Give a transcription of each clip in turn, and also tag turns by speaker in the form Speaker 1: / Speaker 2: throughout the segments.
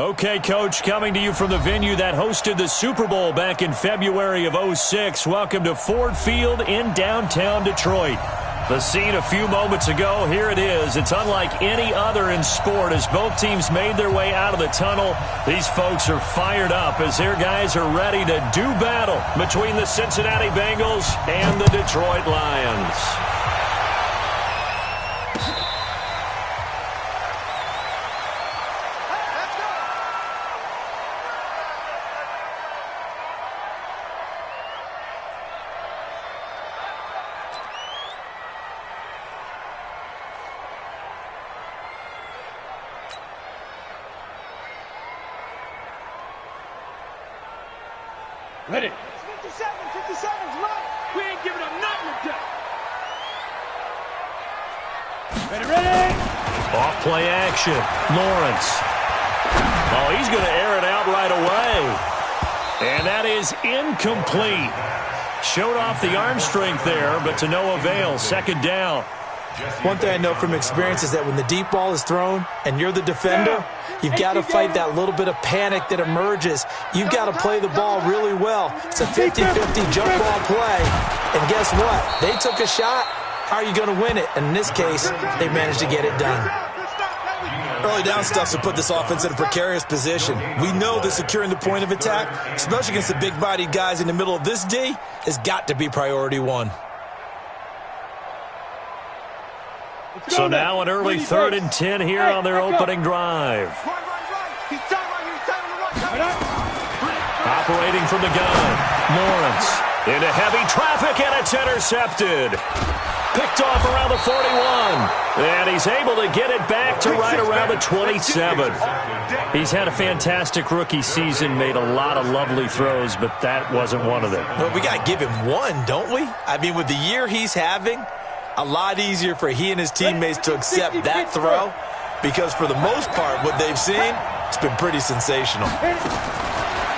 Speaker 1: Okay, Coach, coming to you from the venue that hosted the Super Bowl back in February of '06. Welcome to Ford Field in downtown Detroit. The scene a few moments ago, here it is. It's unlike any other in sport as both teams made their way out of the tunnel. These folks are fired up as their guys are ready to do battle between the Cincinnati Bengals and the Detroit Lions.
Speaker 2: Ready. 57's right. We ain't giving up nothing today. Ready.
Speaker 1: Off play action. Lawrence. Oh, he's going to air it out right away. And that is incomplete. Showed off the arm strength there, but to no avail. Second down.
Speaker 3: One thing I know from experience is that when the deep ball is thrown and you're the defender, you've got to fight that little bit of panic that emerges. You've got to play the ball really well. It's a 50-50 jump ball play. And guess what? They took a shot. How are you going to win it? And in this case, they managed to get it done.
Speaker 4: Early down stuffs to put this offense in a precarious position. We know that securing the point of attack, especially against the big-bodied guys in the middle of this D, has got to be priority one.
Speaker 1: So now an early 3rd and 10 here on their opening drive. Operating from the gun, Lawrence into heavy traffic, and it's intercepted. Picked off around the 41, and he's able to get it back to right around the 27. He's had a fantastic rookie season, made a lot of lovely throws, but that wasn't one of them.
Speaker 4: Well, we got to give him one, don't we? I mean, with the year he's having, a lot easier for he and his teammates to accept that throw because for the most part, what they've seen, it's been pretty sensational.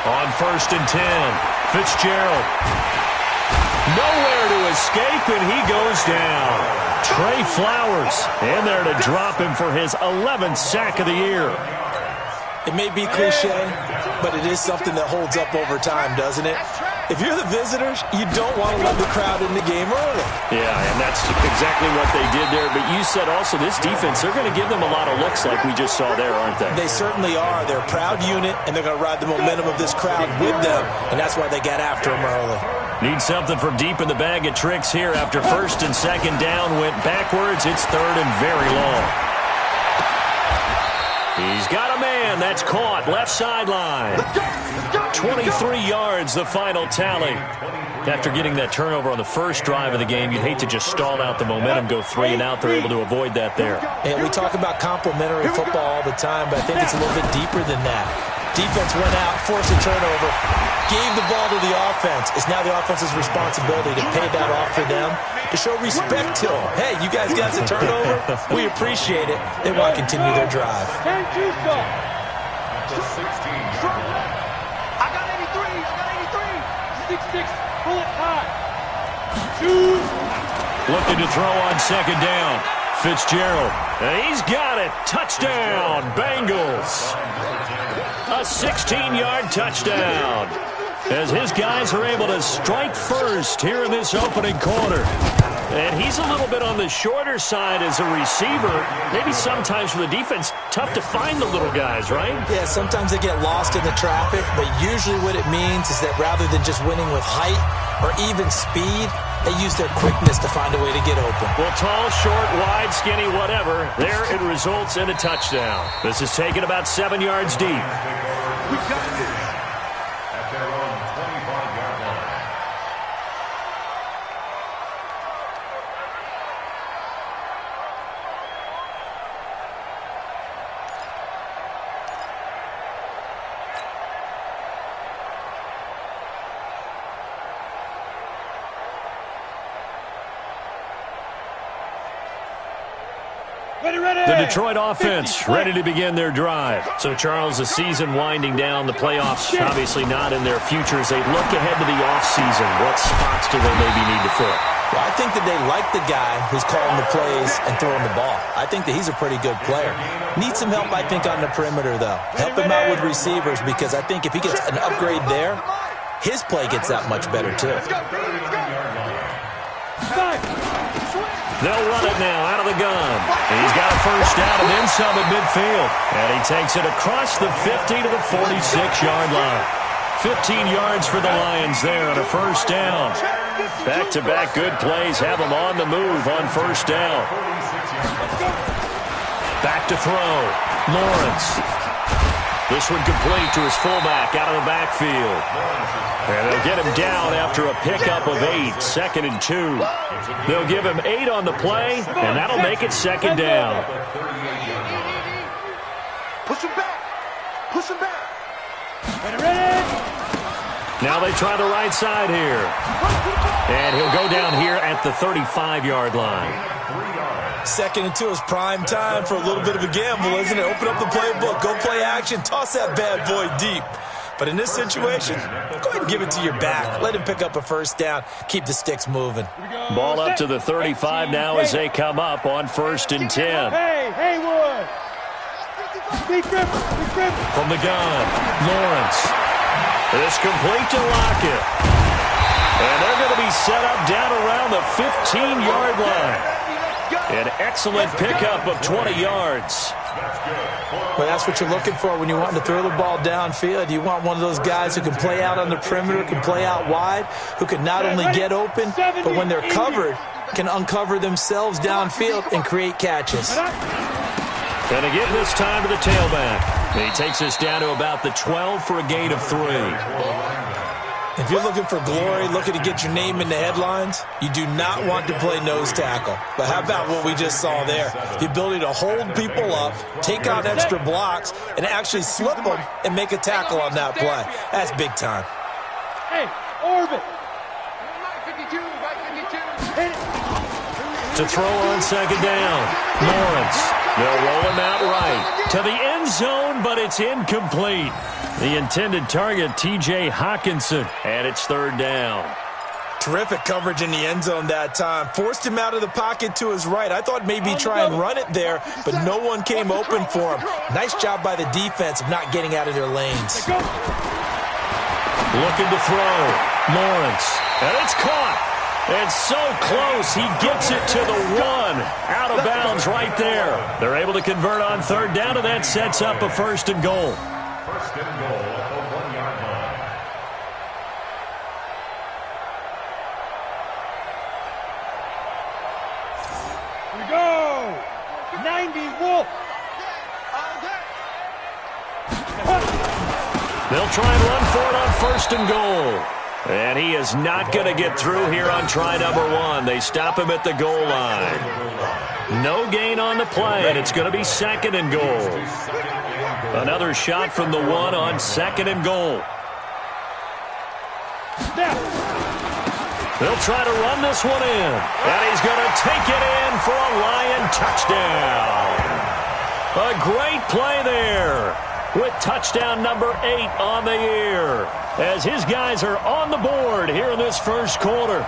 Speaker 1: On 1st and 10, Fitzgerald. Nowhere to escape, and he goes down. Trey Flowers in there to drop him for his 11th sack of the year.
Speaker 4: It may be cliche, but it is something that holds up over time, doesn't it? If you're the visitors, you don't want to let the crowd in the game early.
Speaker 1: Yeah, and that's exactly what they did there. But you said also this defense, they're going to give them a lot of looks like we just saw there, aren't they?
Speaker 4: They certainly are. They're a proud unit, and they're going to ride the momentum of this crowd with them, and that's why they got after them early.
Speaker 1: Need something from deep in the bag of tricks here after 1st and 2nd down went backwards. It's 3rd and very long. He's got a man. That's caught. Left sideline. 23 yards, the final tally. After getting that turnover on the first drive of the game, you'd hate to just stall out the momentum, go 3 and out. They're able to avoid that there.
Speaker 3: And we talk about complementary football all the time, but I think it's a little bit deeper than that. Defense went out, forced a turnover, gave the ball to the offense. It's now the offense's responsibility to pay that off for them, to show respect to them. Hey, you guys got the turnover. We appreciate it. They want to continue their drive.
Speaker 2: I got 83. 6-6. Pull it high.
Speaker 1: Looking to throw on 2nd down. Fitzgerald. And he's got it. Touchdown, Bengals. A 16-yard touchdown. As his guys are able to strike first here in this opening quarter. And he's a little bit on the shorter side as a receiver. Maybe sometimes for the defense, tough to find the little guys, right?
Speaker 3: Yeah, sometimes they get lost in the traffic, but usually what it means is that rather than just winning with height or even speed, they use their quickness to find a way to get open.
Speaker 1: Well, tall, short, wide, skinny, whatever, there it results in a touchdown. This is taken about 7 yards deep.
Speaker 2: We got this.
Speaker 5: At their own 25-yard line.
Speaker 1: The Detroit offense ready to begin their drive. So, Charles, the season winding down, the playoffs obviously not in their future. As they look ahead to the offseason, what spots do they maybe need to fill?
Speaker 3: Well, I think that they like the guy who's calling the plays and throwing the ball. I think that he's a pretty good player. Needs some help, I think, on the perimeter, though. Help him out with receivers, because I think if he gets an upgrade there, his play gets that much better, too.
Speaker 1: They'll run it now out of the gun. He's got a first down and then some at midfield. And he takes it across the 50 to the 46-yard line. 15 yards for the Lions there on a first down. Back-to-back good plays have them on the move on first down. Back to throw. Lawrence. This one complete to his fullback out of the backfield. And they'll get him down after a pickup of 8, 2nd and 2. They'll give him 8 on the play, and that'll make it 2nd down.
Speaker 2: Push him back. Push him back.
Speaker 1: Now they try the right side here. And he'll go down here at the 35-yard line.
Speaker 3: 2nd and 2 is prime time for a little bit of a gamble, isn't it? Open up the playbook, go play action, toss that bad boy deep. But in this situation, go ahead and give it to your back. Let him pick up a first down. Keep the sticks moving.
Speaker 1: Ball up to the 35 now as they come up on 1st and 10.
Speaker 2: Hey, Haywood. Big grip.
Speaker 1: From the gun, Lawrence. It's complete to Lockett. And they're going to be set up down around the 15-yard line. An excellent pickup of 20 yards.
Speaker 3: Well, that's what you're looking for when you want to throw the ball downfield. You want one of those guys who can play out on the perimeter, can play out wide, who can not only get open, but when they're covered, can uncover themselves downfield and create catches.
Speaker 1: And again this time to the tailback. He takes us down to about the 12 for a gain of 3.
Speaker 3: If you're looking for glory, looking to get your name in the headlines, you do not want to play nose tackle. But how about what we just saw there? The ability to hold people up, take out extra blocks, and actually slip them and make a tackle on that play. That's big time.
Speaker 2: Hey, orbit.
Speaker 1: To throw on 2nd down, Lawrence. They'll roll him out right to the end zone, but it's incomplete. The intended target, T.J. Hawkinson, and it's 3rd down.
Speaker 3: Terrific coverage in the end zone that time. Forced him out of the pocket to his right. I thought maybe try and run it there, but no one came open for him. Nice job by the defense of not getting out of their lanes.
Speaker 1: Looking to throw. Lawrence. And it's caught. And so close, he gets it to the 1. Out of bounds right there. They're able to convert on 3rd down, and that sets up a 1st and goal.
Speaker 5: 1st and goal at the 1-yard line.
Speaker 2: Here we go. 90 Wolf.
Speaker 1: They'll try and run for it on 1st and goal. And he is not going to get through here on try number 1. They stop him at the goal line. No gain on the play, and it's going to be 2nd and goal. Another shot from the 1 on 2nd and goal. They'll try to run this one in. And he's going to take it in for a Lion touchdown. A great play there, with touchdown number 8 on the year, as his guys are on the board here in this first quarter.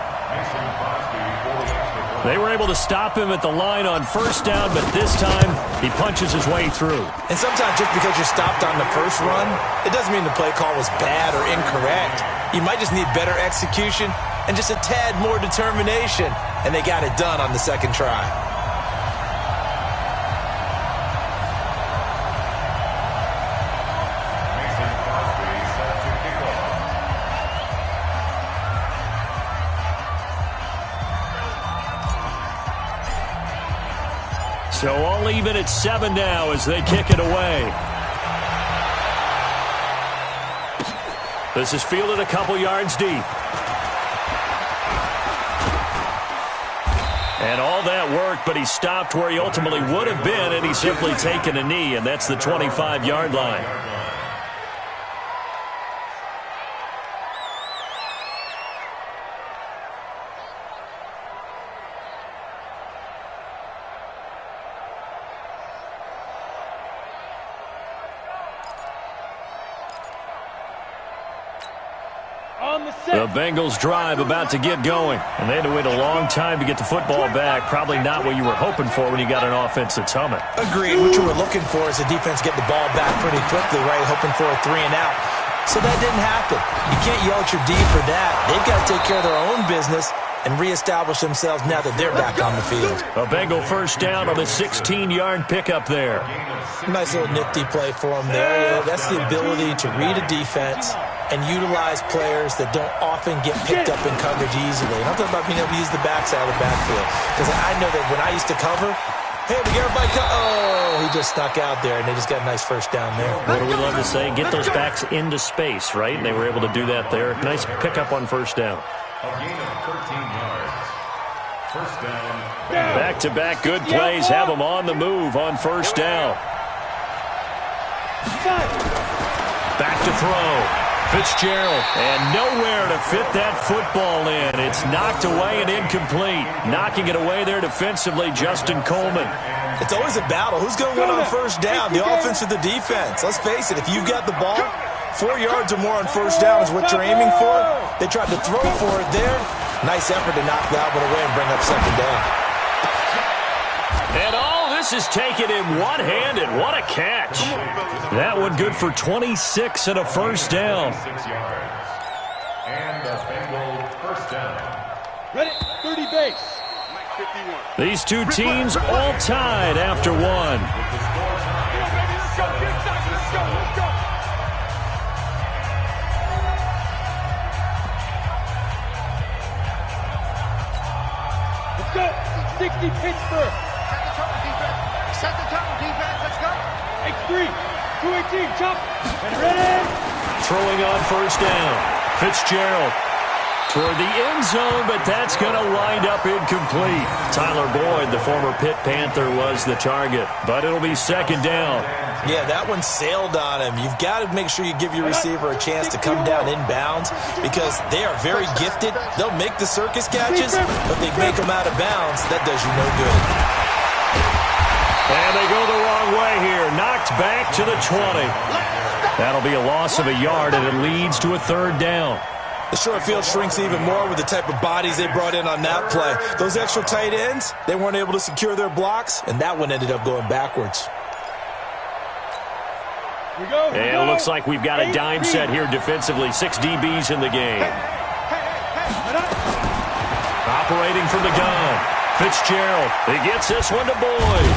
Speaker 1: They were able to stop him at the line on 1st down, but this time he punches his way through.
Speaker 3: And sometimes just because you're stopped on the first run, it doesn't mean the play call was bad or incorrect. You might just need better execution and just a tad more determination, and they got it done on the 2nd try.
Speaker 1: So all even at 7 now as they kick it away. This is fielded a couple yards deep. And all that work, but he stopped where he ultimately would have been, and he's simply taken a knee, and that's the 25-yard line.
Speaker 2: on the set.
Speaker 1: The Bengals drive about to get going, and they had to wait a long time to get the football back. Probably not what you were hoping for when you got an offense that's humming.
Speaker 3: Agreed. What you were looking for is the defense get the ball back pretty quickly, right? Hoping for a 3 and out. So that didn't happen. You can't yell at your D for that. They've got to take care of their own business and reestablish themselves now that they're back on the field.
Speaker 1: A Bengal first down on the 16-yard pickup there.
Speaker 3: Nice little nifty play for them there. That's the ability to read a defense and utilize players that don't often get picked up in coverage easily. And I'm talking about being able to use the backside of the backfield. Because I know that when I used to cover, hey, we got everybody he just snuck out there, and they just got a nice first down there.
Speaker 1: What do we love to say? Get those backs into space, right? And they were able to do that there. Nice pickup on first down.
Speaker 5: A gain of 13 yards. First down.
Speaker 1: Back-to-back good plays have them on the move on first down. Back to throw. Fitzgerald, and nowhere to fit that football in. It's knocked away and incomplete. Knocking it away there defensively, Justin Coleman.
Speaker 3: It's always a battle. Who's going to win on first down, the offense or the defense? Let's face it, if you've got the ball, 4 yards or more on first down is what you're aiming for. They tried to throw for it there. Nice effort to knock that one away and bring up second down.
Speaker 1: And all this is taken in one-handed. What a catch. That one good for 26 and a first down.
Speaker 5: 6 yards. And the Bengal first down.
Speaker 2: Ready, 30 base. 51.
Speaker 1: These two teams all tied after one.
Speaker 2: Let's go, let's go, let's go. Let's go. 60 Pittsburgh.
Speaker 6: Set the tone, defense. Let's go.
Speaker 2: X3. 218. Jump. And ready.
Speaker 1: Throwing on first down. Fitzgerald toward the end zone, but that's going to wind up incomplete. Tyler Boyd, the former Pitt Panther, was the target, but it'll be second down.
Speaker 3: Yeah, that one sailed on him. You've got to make sure you give your receiver a chance to come down inbounds because they are very gifted. They'll make the circus catches, but they make them out of bounds. That does you no good.
Speaker 1: And they go the wrong way here. Knocked back to the 20. That'll be a loss of a yard, and it leads to a third down.
Speaker 3: The short field shrinks even more with the type of bodies they brought in on that play. Those extra tight ends, they weren't able to secure their blocks, and that one ended up going backwards.
Speaker 1: And it looks like we've got a dime set here defensively. 6 DBs in the game. Operating from the gun. Fitzgerald. He gets this one to Boyd.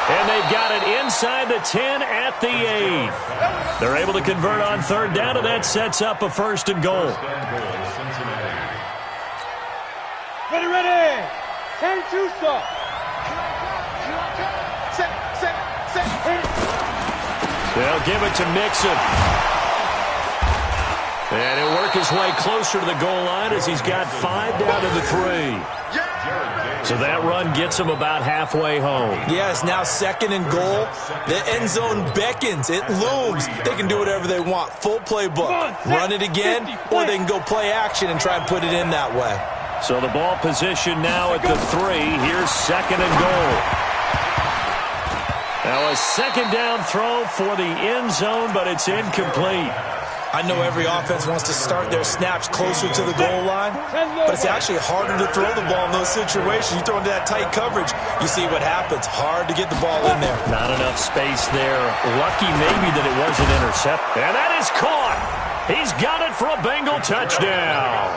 Speaker 1: And they've got it inside the 10 at the 8. They're able to convert on third down, and that sets up a first and goal.
Speaker 2: Ready, ready. 10-2 stop.
Speaker 1: They'll give it to Mixon. And he'll work his way closer to the goal line as he's got 5 down to the 3. So that run gets him about halfway home.
Speaker 3: Yeah, it's now second and goal. The end zone beckons. It looms. They can do whatever they want. Full playbook. Run it again, or they can go play action and try and put it in that way.
Speaker 1: So the ball position now at the 3. Here's second and goal. Now a second down throw for the end zone, but it's incomplete.
Speaker 3: I know every offense wants to start their snaps closer to the goal line, but it's actually harder to throw the ball in those situations. You throw into that tight coverage, you see what happens. Hard to get the ball in there.
Speaker 1: Not enough space there. Lucky maybe that it wasn't intercepted. And that is caught. He's got it for a Bengal touchdown.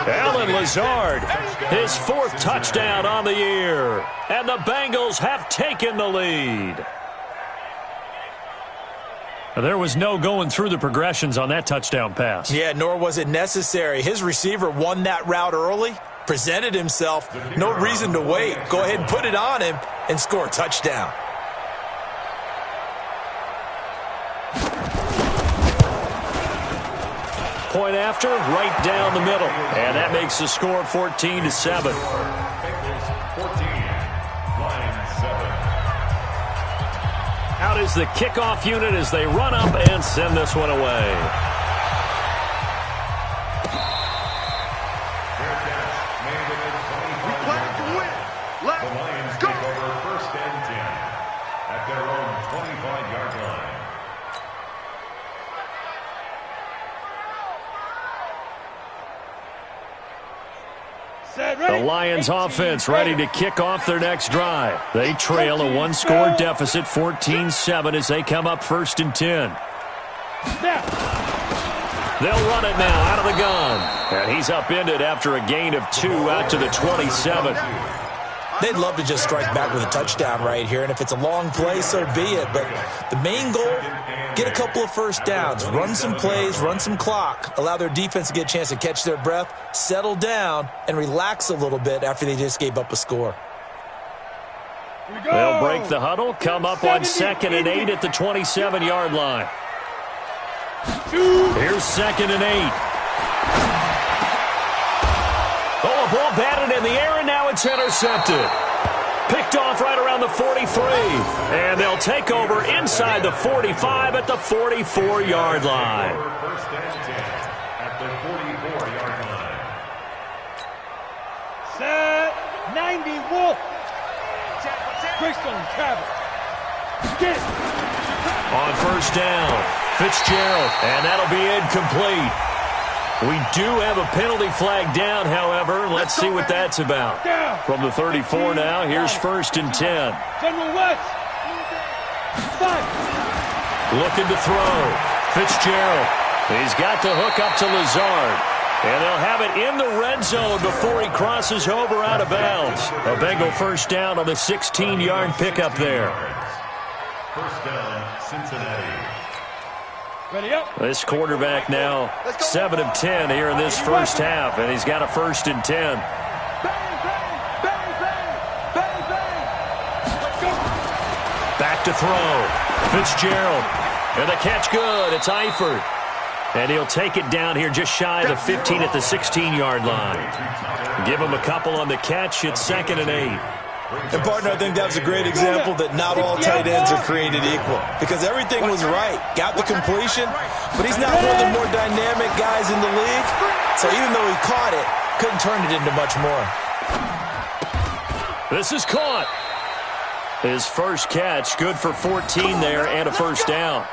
Speaker 1: Allen Lazard, his 4th touchdown on the year. And the Bengals have taken the lead. There was no going through the progressions on that touchdown pass.
Speaker 3: Yeah, nor was it necessary. His receiver won that route early, presented himself. No reason to wait. Go ahead and put it on him and score a touchdown.
Speaker 1: Point after, right down the middle. And that makes the score 14-7. Out is the kickoff unit as they run up and send this one away.
Speaker 6: We play to win. Let's
Speaker 5: The Lions
Speaker 6: go.
Speaker 5: take over first and 10 at their own 25-yard line.
Speaker 1: The Lions offense ready to kick off their next drive. They trail a one-score deficit, 14-7, as they come up 1st and 10. They'll run it now out of the gun. And he's upended after a gain of 2 out to the 27.
Speaker 3: They'd love to just strike back with a touchdown right here, and if it's a long play, so be it. But the main goal, get a couple of first downs, run some plays, run some clock, allow their defense to get a chance to catch their breath, settle down, and relax a little bit after they just gave up a score.
Speaker 1: They'll break the huddle, come up on 2nd and 8 at the 27-yard line. Here's 2nd and 8. Oh, a ball batted in the air, and now it's intercepted. Picked off right around the 43. And they'll take over inside the 45 at the 44-yard line.
Speaker 5: First and 10 at the 44-yard line.
Speaker 2: Set 90 Wolf. Brixton Travis. Get it.
Speaker 1: On 1st down, Fitzgerald, and that'll be incomplete. We do have a penalty flag down, however. Let's see what that's about. From the 34 now, here's 1st and 10.
Speaker 2: General West. 5.
Speaker 1: Looking to throw. Fitzgerald. He's got the hook up to Lazard. And they'll have it in the red zone before he crosses over out of bounds. A Bengal 1st down on the 16-yard pickup there.
Speaker 5: 1st down, Cincinnati.
Speaker 2: Ready up.
Speaker 1: This quarterback now 7 of 10 here in this 1st half, and he's got a 1st and 10.
Speaker 2: Bang, bang, bang, bang, bang, bang. Let's go.
Speaker 1: Back to throw. Fitzgerald. And the catch good. It's Eifert. And he'll take it down here just shy of the 15 at the 16-yard line. Give him a couple on the catch. It's 2nd and 8.
Speaker 3: And, partner, I think that was a great example that not all tight ends are created equal. Because everything was right. Got the completion, but he's not one of the more dynamic guys in the league. So even though he caught it, couldn't turn it into much more.
Speaker 1: This is caught. His first catch, good for 14 there and a 1st down.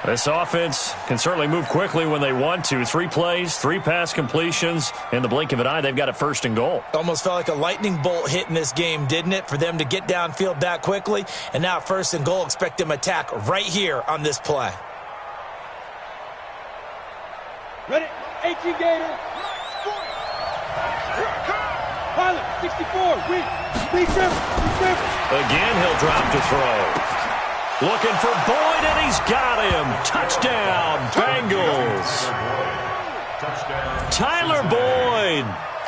Speaker 1: This offense can certainly move quickly when they want to. 3 plays, 3 pass completions. In the blink of an eye, they've got a 1st and goal.
Speaker 3: Almost felt like a lightning bolt hit in this game, didn't it? For them to get downfield that quickly. And now 1st and goal, expect them to attack right here on this play.
Speaker 2: Ready. 18 Gator. Pilot. 64. Weak. Big River.
Speaker 1: Again, he'll drop to throw. Looking for Boyd, and he's got him. Touchdown, Bengals. Tyler Boyd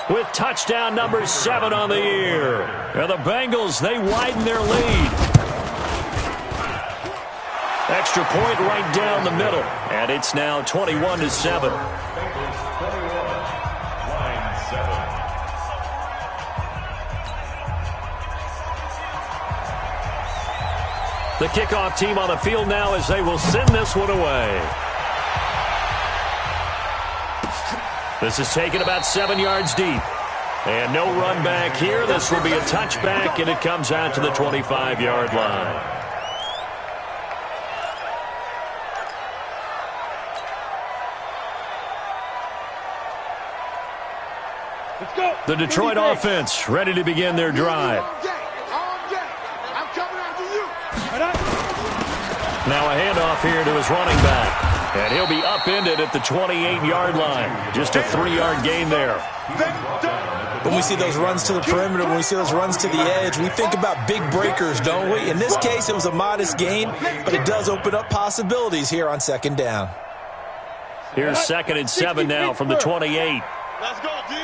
Speaker 1: with touchdown number 7 on the year. And the Bengals, they widen their lead. Extra point right down the middle. And it's now 21-7. The kickoff team on the field now as they will send this one away. This is taken about 7 yards deep. And no run back here. This will be a touchback, and it comes out to the 25-yard line.
Speaker 2: Let's go.
Speaker 1: The Detroit offense ready to begin their drive. Now a handoff here to his running back. And he'll be upended at the 28-yard line. Just a 3-yard gain there.
Speaker 3: When we see those runs to the perimeter, when we see those runs to the edge, we think about big breakers, don't we? In this case, it was a modest gain, but it does open up possibilities here on 2nd down.
Speaker 1: Here's 2nd and 7 now from the 28.
Speaker 2: Let's go, D.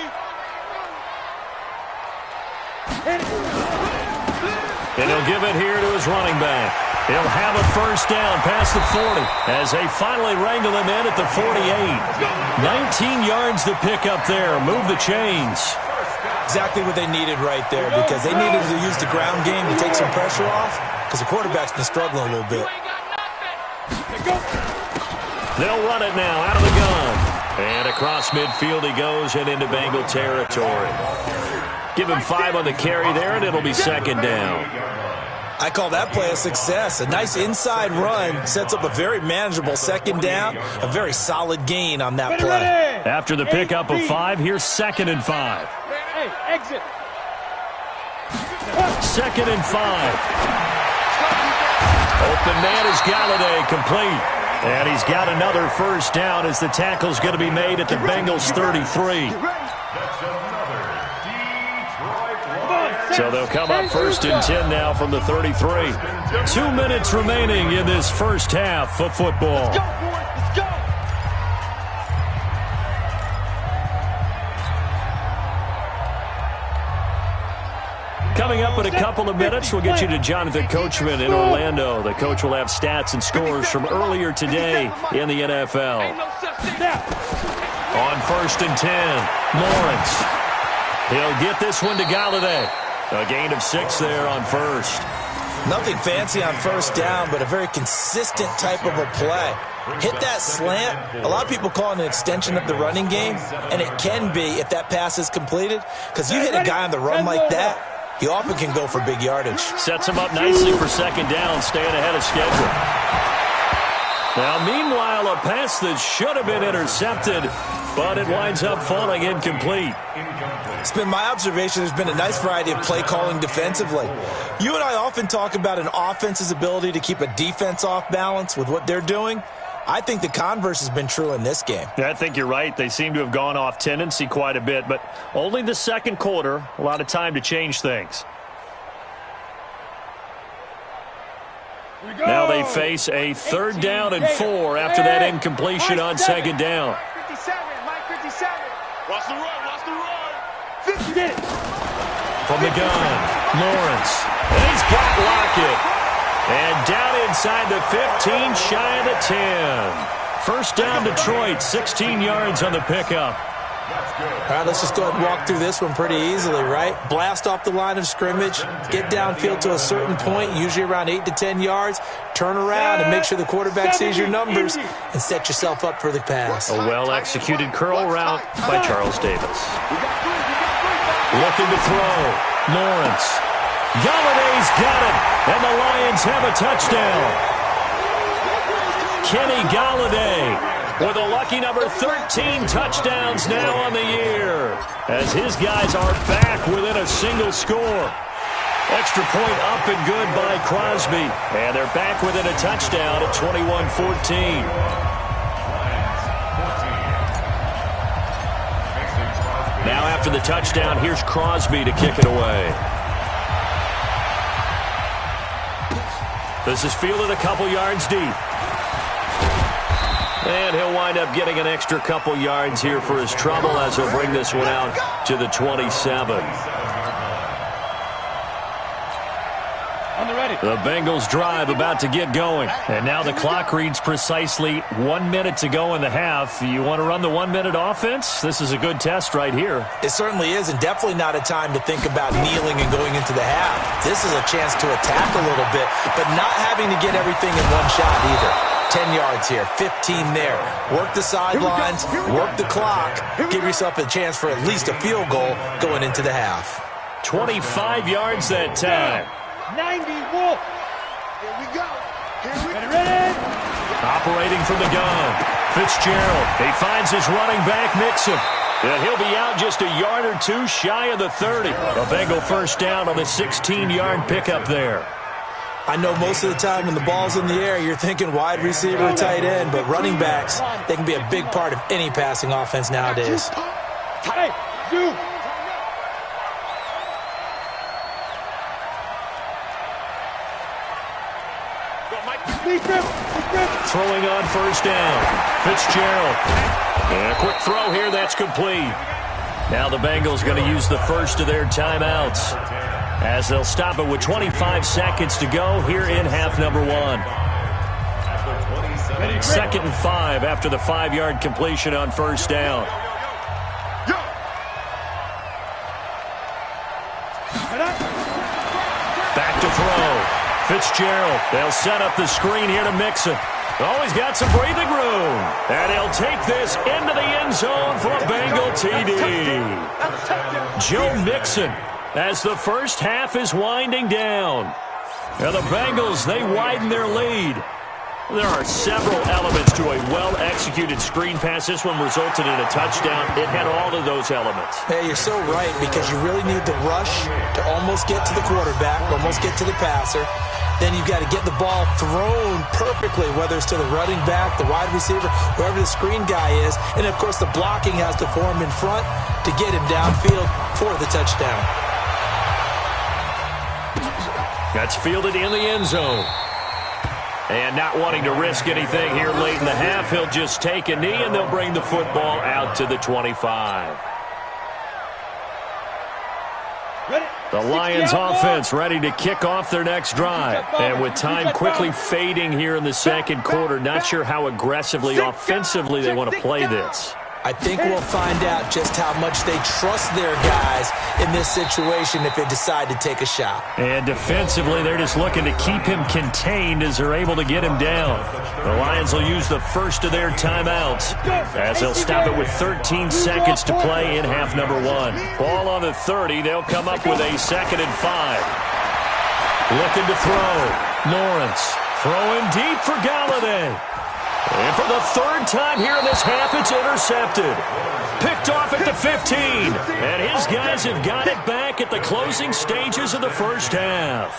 Speaker 1: And he'll give it here to his running back. He'll have a 1st down past the 40 as they finally wrangle him in at the 48. 19 yards to pick up there. Move the chains.
Speaker 3: Exactly what they needed right there, because they needed to use the ground game to take some pressure off, because the quarterback's been struggling a little bit.
Speaker 1: They'll run it now out of the gun. And across midfield he goes and into Bengal territory. Give him 5 on the carry there, and it'll be 2nd down.
Speaker 3: I call that play a success. A nice inside run sets up a very manageable 2nd down, a very solid gain on that play.
Speaker 1: After the pickup of 5, here's 2nd and 5.
Speaker 2: Hey, exit.
Speaker 1: 2nd and 5. Open man is Galladay, complete. And he's got another first down as the tackle's going to be made at the Bengals 33. So they'll come up 1st and 10 now from the 33. 2 minutes remaining in this first half of football.
Speaker 2: Let's go, boys. Let's go.
Speaker 1: Coming up in a couple of minutes, we'll get you to Jonathan Coachman in Orlando. The coach will have stats and scores from earlier today in the NFL. On 1st and 10, Lawrence. He'll get this one to Galladay. A gain of 6 there on 1st.
Speaker 3: Nothing fancy on 1st down, but a very consistent type of a play. Hit that slant. A lot of people call it an extension of the running game, and it can be if that pass is completed, because you hit a guy on the run like that, he often can go for big yardage.
Speaker 1: Sets him up nicely for 2nd down, staying ahead of schedule. Now, meanwhile, a pass that should have been intercepted, but it winds up falling incomplete.
Speaker 3: It's been my observation there's been a nice variety of play calling defensively. You and I often talk about an offense's ability to keep a defense off balance with what they're doing. I think the converse has been true in this game.
Speaker 1: I think you're right. They seem to have gone off tendency quite a bit, but only the 2nd quarter, a lot of time to change things. Now they face a 3rd down and 4 after that incompletion on 2nd down.
Speaker 2: 57, Mike 57. Watch the run, watch the run. 50 did it.
Speaker 1: From the gun, Lawrence. And he's got Lockett. And down inside the 15, shy of the 10. 1st down, Detroit, 16 yards on the pickup.
Speaker 3: All right, let's just go ahead and walk through this one pretty easily, right? Blast off the line of scrimmage, get downfield to a certain point, usually around 8 to 10 yards, turn around and make sure the quarterback sees your numbers and set yourself up for the pass.
Speaker 1: A well-executed curl route by Charles Davis. Looking to throw, Lawrence. Galladay's got it, and the Lions have a touchdown. Kenny Galladay with a lucky number 13 touchdowns now on the year, as his guys are back within a single score. Extra point up and good by Crosby, and they're back within a touchdown at 21-14. Now after the touchdown, here's Crosby to kick it away. This is fielded a couple yards deep. And he'll wind up getting an extra couple yards here for his trouble as he'll bring this one out to the 27. The Bengals drive about to get going. And now the clock reads precisely 1 minute to go in the half. You want to run the 1 minute offense? This is a good test right here.
Speaker 3: It certainly is, and definitely not a time to think about kneeling and going into the half. This is a chance to attack a little bit, but not having to get everything in one shot either. 10 yards here, 15 there. Work the sidelines, work the clock, give yourself a chance for at least a field goal going into the half.
Speaker 1: 25 yards that time.
Speaker 2: 90, Wolf. Here we go. Ready?
Speaker 1: Operating from the gun. Fitzgerald. He finds his running back, Mixon. And he'll be out just a yard or two shy of the 30. A Bengal 1st down on the 16-yard pickup there.
Speaker 3: I know most of the time when the ball's in the air, you're thinking wide receiver or tight end, but running backs, they can be a big part of any passing offense nowadays.
Speaker 2: Hey, you.
Speaker 1: Throwing on 1st down. Fitzgerald. And a quick throw here, that's complete. Now the Bengals going to use the first of their timeouts, as they'll stop it with 25 seconds to go here in half number 1. 2nd and 5 after the 5-yard completion on 1st down. Back to throw. Fitzgerald. They'll set up the screen here to Mixon. Always got some breathing room. And he'll take this into the end zone for a Bengal TD. Joe Mixon, as the first half is winding down. Now the Bengals, they widen their lead. There are several elements to a well-executed screen pass. This one resulted in a touchdown. It had all of those elements.
Speaker 3: Hey, you're so right, because you really need the rush to almost get to the quarterback, almost get to the passer. Then you've got to get the ball thrown perfectly, whether it's to the running back, the wide receiver, wherever the screen guy is. And, of course, the blocking has to form in front to get him downfield for the touchdown.
Speaker 1: That's fielded in the end zone. And not wanting to risk anything here late in the half, he'll just take a knee, and they'll bring the football out to the 25. The Lions offense ready to kick off their next drive. And with time quickly fading here in the second quarter, not sure how aggressively, offensively they want to play this.
Speaker 3: I think we'll find out just how much they trust their guys in this situation if they decide to take a shot.
Speaker 1: And defensively, they're just looking to keep him contained as they're able to get him down. The Lions will use the first of their timeouts as they'll stop it with 13 seconds to play in half number 1. Ball on the 30. They'll come up with a 2nd and 5. Looking to throw. Lawrence throwing deep for Galladay. And for the 3rd time here in this half, it's intercepted. Picked off at the 15. And his guys have got it back at the closing stages of the first half.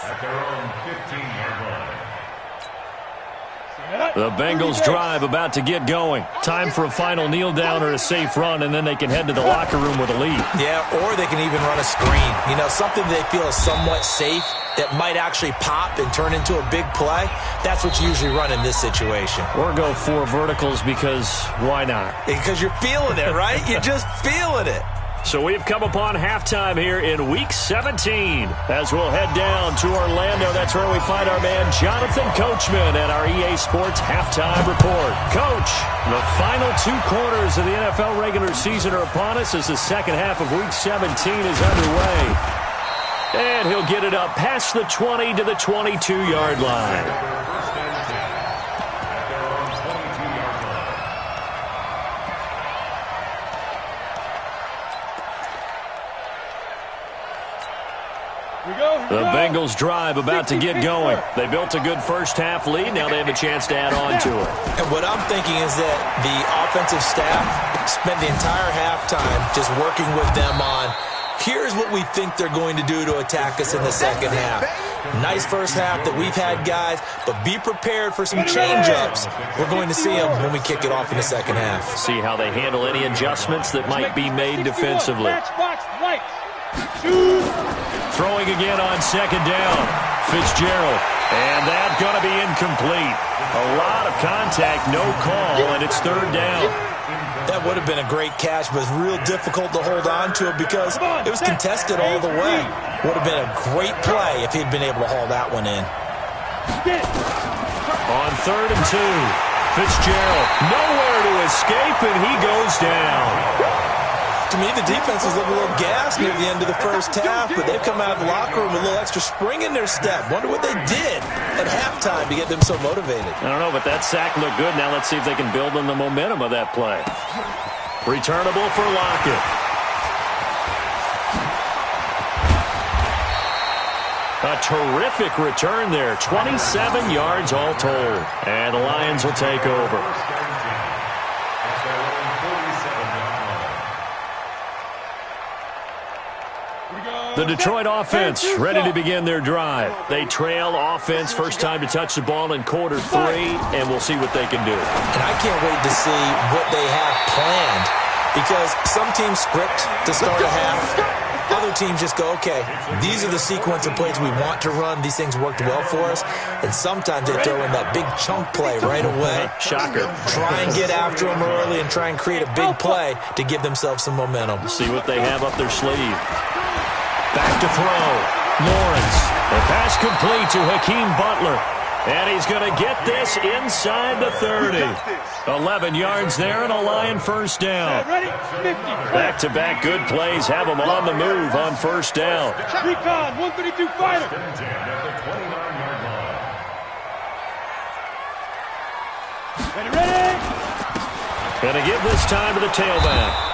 Speaker 1: The Bengals drive about to get going. Time for a final kneel down or a safe run, and then they can head to the locker room with a lead.
Speaker 3: Yeah, or they can even run a screen. You know, something they feel is somewhat safe that might actually pop and turn into a big play. That's what you usually run in this situation.
Speaker 1: Or go 4 verticals, because why not?
Speaker 3: Because you're feeling it, right? You're just feeling it.
Speaker 1: So we've come upon halftime here in Week 17 as we'll head down to Orlando. That's where we find our man Jonathan Coachman at our EA Sports Halftime Report. Coach, the final 2 quarters of the NFL regular season are upon us as the second half of Week 17 is underway. And he'll get it up past the 20 to the 22-yard line. The Bengals drive about to get going. They built a good first half lead. Now they have a chance to add on to it.
Speaker 3: And what I'm thinking is that the offensive staff spent the entire halftime just working with them on, here's what we think they're going to do to attack us in the second half. Nice first half that we've had, guys, but be prepared for some change-ups. We're going to see them when we kick it off in the second half.
Speaker 1: See how they handle any adjustments that might be made defensively. Throwing again on second down. Fitzgerald. And that's going to be incomplete. A lot of contact, no call, and it's 3rd down.
Speaker 3: That would have been a great catch, but it's real difficult to hold on to it because it was contested all the way. Would have been a great play if he'd been able to haul that one in.
Speaker 1: On 3rd and 2. Fitzgerald nowhere to escape, and he goes down.
Speaker 3: To me, the defense was looking a little gassed near the end of the first half, but they've come out of the locker room with a little extra spring in their step. Wonder what they did at halftime to get them so motivated.
Speaker 1: I don't know, but that sack looked good. Now let's see if they can build on the momentum of that play. Returnable for Lockett. A terrific return there. 27 yards all told. And the Lions will take over. The Detroit offense ready to begin their drive. They trail offense, first time to touch the ball in quarter 3, and we'll see what they can do.
Speaker 3: And I can't wait to see what they have planned, because some teams script to start a half. Other teams just go, okay, these are the sequence of plays we want to run. These things worked well for us. And sometimes they throw in that big chunk play right away.
Speaker 1: Shocker.
Speaker 3: Try and get after them early and try and create a big play to give themselves some momentum.
Speaker 1: See what they have up their sleeve. Back to throw. Lawrence. The pass complete to Hakeem Butler. And he's going to get this inside the 30. 11 yards there and a Lion first down. Back-to-back good plays have them on the move on first down.
Speaker 2: Recon, 132 fighter. Ready.
Speaker 1: Going to give this time to the tailback.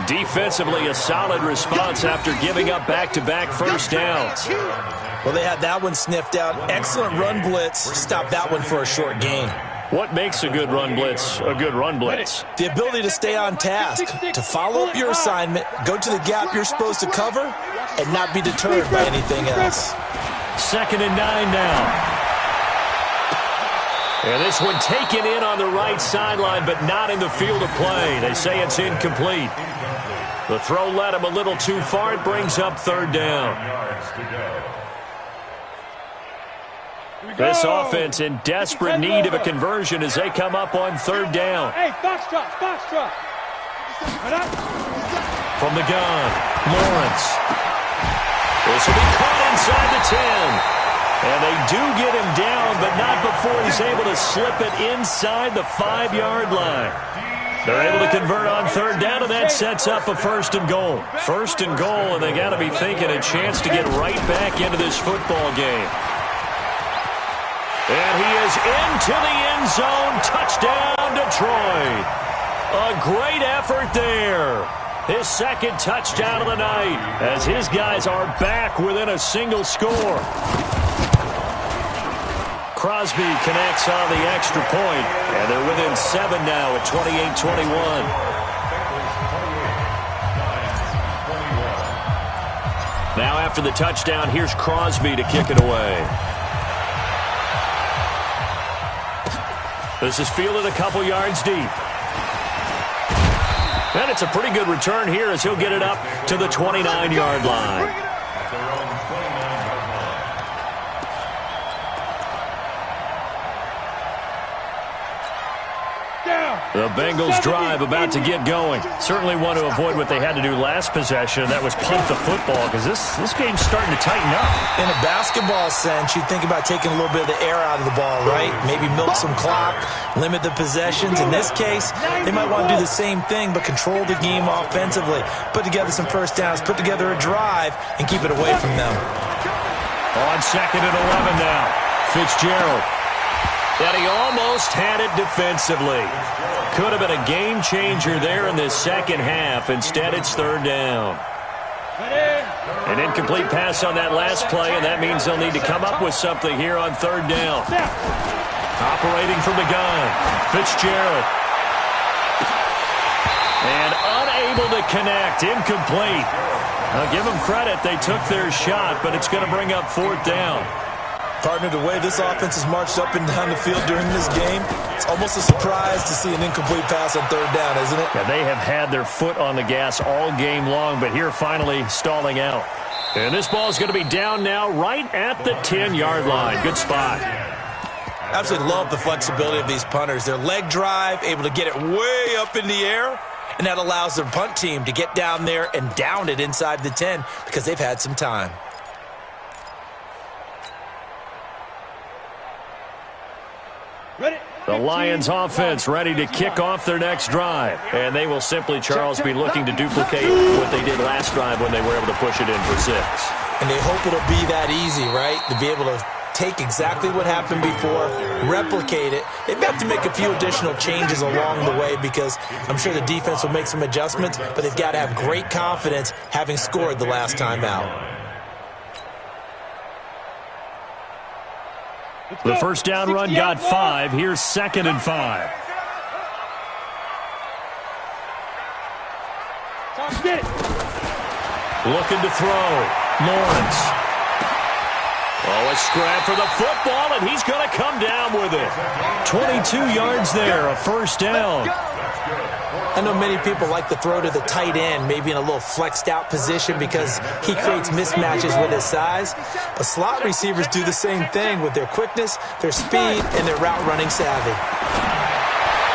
Speaker 1: Defensively, a solid response after giving up back-to-back first downs.
Speaker 3: Well, they had that one sniffed out. Excellent run blitz. Stop that one for a short gain.
Speaker 1: What makes a good run blitz a good run blitz?
Speaker 3: The ability to stay on task, to follow up your assignment, go to the gap you're supposed to cover, and not be deterred by anything else.
Speaker 1: 2nd and 9 now. And this one taken in on the right sideline, but not in the field of play. They say it's incomplete. The throw led him a little too far. It brings up 3rd down. This offense in desperate need of a conversion as they come up on 3rd down.
Speaker 2: Hey, foxtrot.
Speaker 1: From the gun, Lawrence. This will be caught inside the 10. And they do get him down, but not before he's able to slip it inside the 5-yard line. They're able to convert on 3rd down, and that sets up a 1st and goal. 1st and goal, and they got to be thinking a chance to get right back into this football game. And he is into the end zone. Touchdown, Detroit. A great effort there. His 2nd touchdown of the night as his guys are back within a single score. Crosby connects on the extra point, and they're within 7 now at 28-21. Now after the touchdown, here's Crosby to kick it away. This is fielded a couple yards deep. And it's a pretty good return here as he'll get it up to the 29-yard line. The Bengals drive about to get going. Certainly want to avoid what they had to do last possession. That was punt the football because this game's starting to tighten up.
Speaker 3: In a basketball sense, you think about taking a little bit of the air out of the ball, right? Maybe milk some clock, limit the possessions. In this case, they might want to do the same thing but control the game offensively. Put together some first downs, put together a drive, and keep it away from them.
Speaker 1: On 2nd and 11 now. Fitzgerald. And he almost had it defensively. Could have been a game changer there in this 2nd half. Instead, it's 3rd down. An incomplete pass on that last play, and that means they'll need to come up with something here on 3rd down. Operating from the gun, Fitzgerald. And unable to connect, incomplete. I'll give them credit. They took their shot, but it's going to bring up 4th down.
Speaker 3: Partner, the way this offense has marched up and down the field during this game, it's almost a surprise to see an incomplete pass on 3rd down, isn't it?
Speaker 1: Yeah, they have had their foot on the gas all game long, but here finally stalling out. And this ball is going to be down now right at the 10-yard line. Good spot.
Speaker 3: Absolutely love the flexibility of these punters. Their leg drive, able to get it way up in the air, and that allows their punt team to get down there and down it inside the 10 because they've had some time.
Speaker 1: The Lions offense ready to kick off their next drive. And they will simply, Charles, be looking to duplicate what they did last drive when they were able to push it in for 6.
Speaker 3: And they hope it'll be that easy, right? To be able to take exactly what happened before, replicate it. They've got to make a few additional changes along the way because I'm sure the defense will make some adjustments, but they've got to have great confidence having scored the last time out.
Speaker 1: The first down run got 5. Here's 2nd and 5. Looking to throw. Lawrence. Oh, a scrap for the football, and he's going to come down with it. 22 yards there, a first down.
Speaker 3: I know many people like to throw to the tight end, maybe in a little flexed out position because he creates mismatches with his size. But slot receivers do the same thing with their quickness, their speed, and their route running savvy.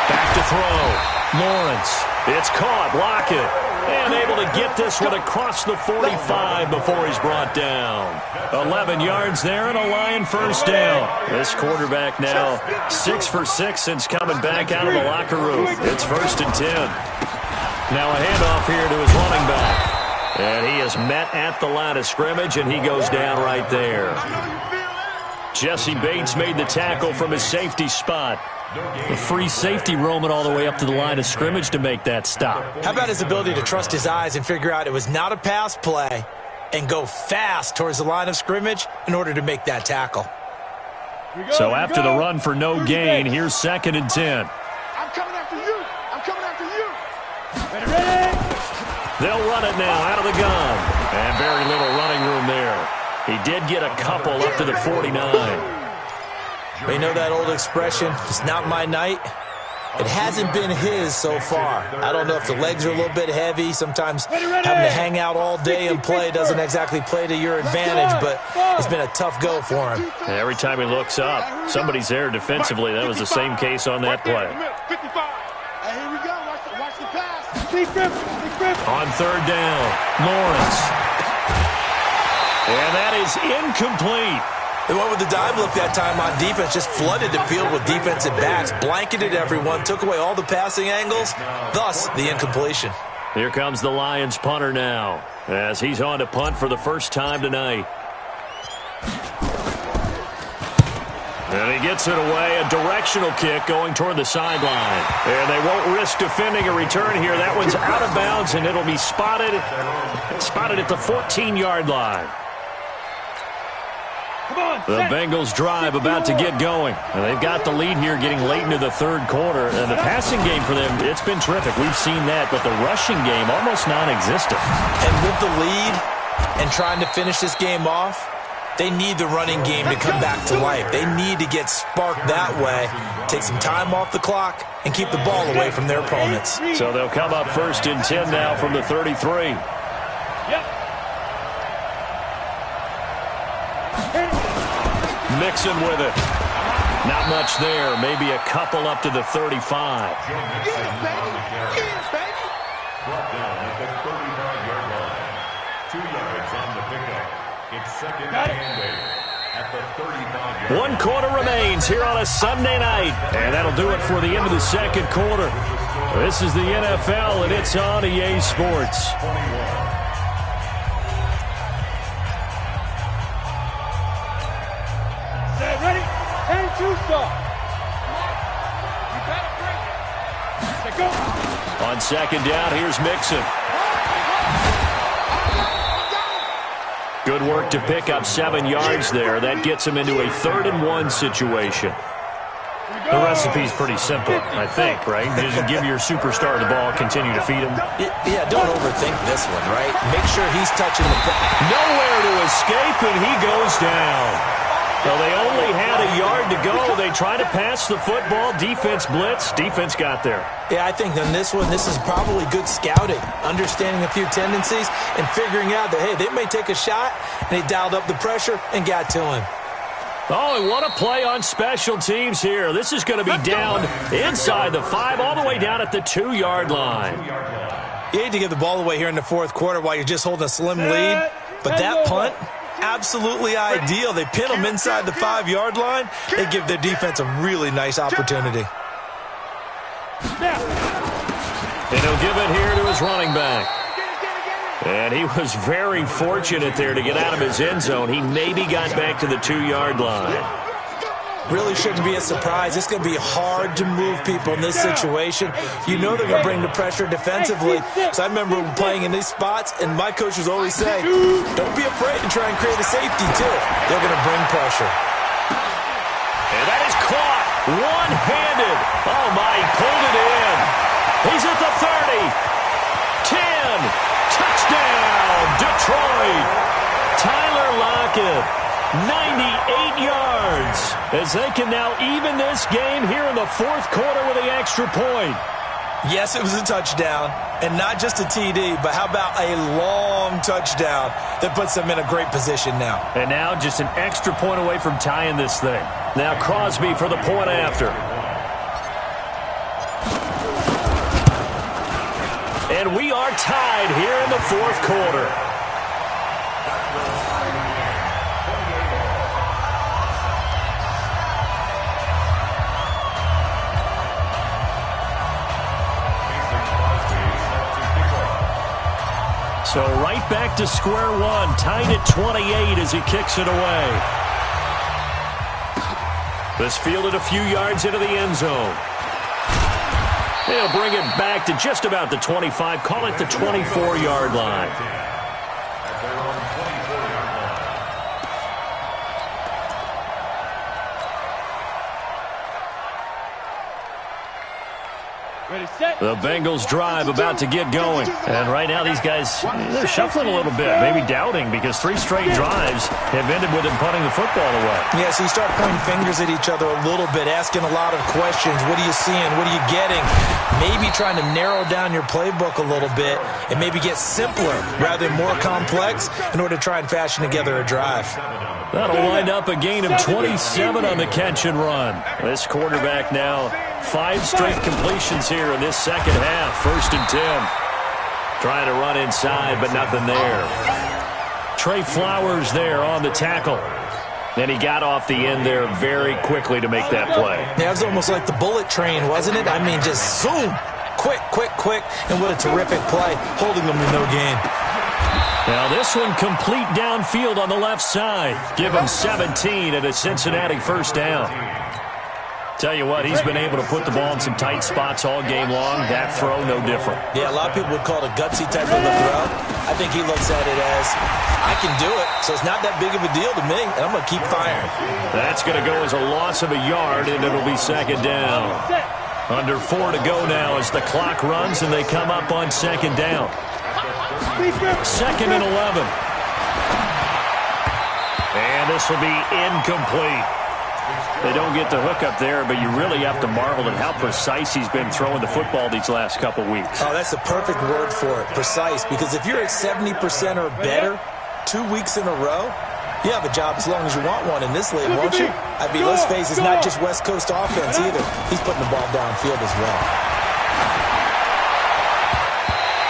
Speaker 1: Back to throw. Lawrence. It's caught. Lockett. And able to get this one across the 45 before he's brought down. 11 yards there and a Lion first down. This quarterback now 6 for 6 since coming back out of the locker room. It's 1st and 10. Now a handoff here to his running back. And he is met at the line of scrimmage, and he goes down right there. Jesse Bates made the tackle from his safety spot. The free safety roaming all the way up to the line of scrimmage to make that stop.
Speaker 3: How about his ability to trust his eyes and figure out it was not a pass play, and go fast towards the line of scrimmage in order to make that tackle.
Speaker 1: So after the run for no gain, here's 2nd and 10.
Speaker 2: I'm coming after you. I'm coming after you. Ready?
Speaker 1: They'll run it now out of the gun. And very little running room there. He did get a couple up to the 49.
Speaker 3: You know that old expression, it's not my night? It hasn't been his so far. I don't know if the legs are a little bit heavy. Sometimes having to hang out all day and play doesn't exactly play to your advantage, but it's been a tough go for him.
Speaker 1: Every time he looks up, somebody's there defensively. That was the same case on that play.
Speaker 2: 55. Here we go. Watch the pass. Big grip.
Speaker 1: On 3rd down, Lawrence. And that is incomplete.
Speaker 3: They went with the dime look that time on defense, just flooded the field with defensive backs, blanketed everyone, took away all the passing angles, thus the incompletion.
Speaker 1: Here comes the Lions punter now, as he's on to punt for the first time tonight. And he gets it away, a directional kick going toward the sideline. And they won't risk defending a return here. That one's out of bounds, and it'll be spotted at the 14-yard line. The Bengals drive about to get going. And they've got the lead here getting late into the 3rd quarter. And the passing game for them, it's been terrific. We've seen that, but the rushing game almost non-existent.
Speaker 3: And with the lead and trying to finish this game off, they need the running game to come back to life. They need to get sparked that way, take some time off the clock, and keep the ball away from their opponents.
Speaker 1: So they'll come up 1st and 10 now from the 33. Mixon with it. Not much there. Maybe a couple up to the 35.
Speaker 5: Brought down at the 35-yard line. 2 yards on the pickup. It's 2nd and 8 at the 35-yard line.
Speaker 1: 1 quarter remains here on a Sunday night. And that'll do it for the end of the 2nd quarter. This is the NFL, and it's on EA Sports.
Speaker 2: Ready? And 2 stop. You better break it. Let's go.
Speaker 1: On 2nd down, here's Mixon. Good work to pick up 7 yards there. That gets him into a 3rd and 1 situation. The recipe's pretty simple, I think, right? Just give your superstar the ball, continue to feed him.
Speaker 3: Yeah, don't overthink this one, right? Make sure he's touching the ball.
Speaker 1: Nowhere to escape, and he goes down. Well, they only had a yard to go. They tried to pass the football. Defense blitz. Defense got there.
Speaker 3: Yeah, I think on this one, this is probably good scouting, understanding a few tendencies, and figuring out that, hey, they may take a shot, and they dialed up the pressure and got to him.
Speaker 1: Oh, and what a play on special teams here. This is going to be down inside the 5, all the way down at the 2-yard line.
Speaker 3: You hate to give the ball away here in the 4th quarter while you're just holding a slim lead, but that punt, absolutely ideal. They pin them inside the 5-yard line. They give their defense a really nice opportunity.
Speaker 1: And he'll give it here to his running back. And he was very fortunate there to get out of his end zone. He maybe got back to the 2-yard line.
Speaker 3: Really shouldn't be a surprise. It's going to be hard to move people in this situation. You know they're going to bring the pressure defensively. So I remember playing in these spots, and my coaches always say, don't be afraid to try and create a safety, too. They're going to bring pressure.
Speaker 1: And that is caught one-handed. Oh, my, he pulled it in. He's at the 30. 10. Touchdown, Detroit. Tyler Lockett, 98 yards, as they can now even this game here in the 4th quarter with the extra point.
Speaker 3: Yes, it was a touchdown, and not just a TD, but how about a long touchdown that puts them in a great position now.
Speaker 1: And now just an extra point away from tying this thing. Now Crosby for the point after. And we are tied here in the 4th quarter. So right back to square one, tied at 28 as he kicks it away. This fielded a few yards into the end zone. They'll bring it back to just about the 25, call it the 24-yard line. The Bengals drive about to get going. And right now these guys, they're shuffling a little bit, maybe doubting, because 3 straight drives have ended with them punting the football away.
Speaker 3: Yeah, so you start pointing fingers at each other a little bit, asking a lot of questions. What are you seeing? What are you getting? Maybe trying to narrow down your playbook a little bit and maybe get simpler rather than more complex in order to try and fashion together a drive.
Speaker 1: That'll wind up a gain of 27 on the catch and run. This quarterback now 5 straight completions here in this second half. 1st and 10. Trying to run inside, but nothing there. Trey Flowers there on the tackle. Then he got off the end there very quickly to make that play.
Speaker 3: Yeah, it was almost like the bullet train, wasn't it? I mean, just zoom. Quick, quick, quick. And what a terrific play, holding them to no gain.
Speaker 1: Now this one complete downfield on the left side. Give him 17 and a Cincinnati first down. Tell you what, he's been able to put the ball in some tight spots all game long. That throw, no different.
Speaker 3: Yeah, a lot of people would call it a gutsy type of a throw. I think he looks at it as, I can do it, so it's not that big of a deal to me, and I'm going to keep firing.
Speaker 1: That's going to go as a loss of a yard, and it'll be second down. Under 4 to go now as the clock runs, and they come up on second down. 2nd and 11. And this will be incomplete. They don't get the hook up there, but you really have to marvel at how precise he's been throwing the football these last couple weeks.
Speaker 3: Oh, that's the perfect word for it, precise, because if you're at 70% or better 2 weeks in a row, you have a job as long as you want one in this league, won't you? I mean, let's face it, it's not just West Coast offense either. He's putting the ball downfield as well.